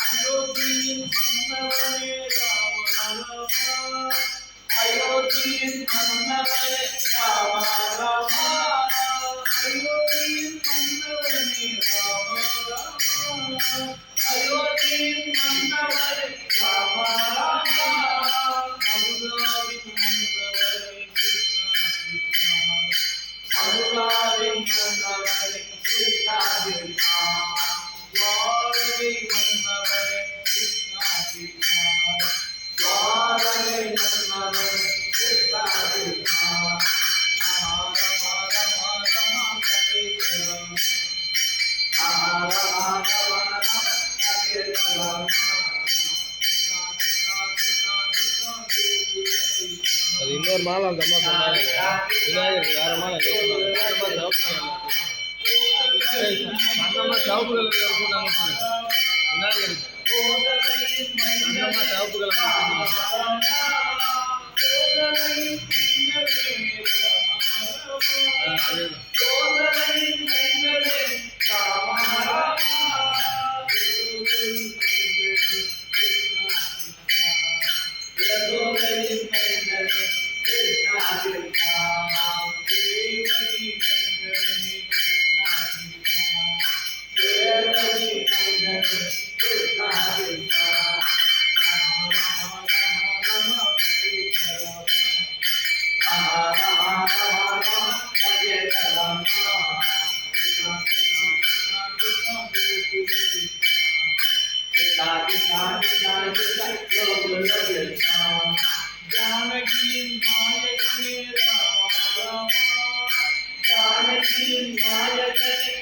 அயோத்தியின் மன்னவனே ராம ராமா, அயோத்தியின் மன்னவனே ராம ராமா, அயோத்தியின் மன்னவனே ராம ராமா, அயோத்தியின் மன்னவனே ராம ராமா, மதுராவின் மன்னவனே மதுராவின் மன்னவனே கிருஷ்ணா கிருஷ்ணா, துவாரகை மன்னவனே கிருஷ்ணா கிருஷ்ணா, துவாரகை மன்னவனே கிருஷ்ணா கிருஷ்ணா, ரம ரம ரம ரம கதிரம், ரம ரம ரம ரம கதிரம், அது இன்னொரு மாலை அந்த அம்மா சொன்னாங்க விநாயகருக்கு வேற மாலை சவுப்பு கலர் இருக்கும் நாங்க பாருங்க விநாயகருக்கு அந்தம்மா சவுப்பு கலர் ஜானகியின் நாயகனே ராம ராமா, ஜானகியின் நாயகனே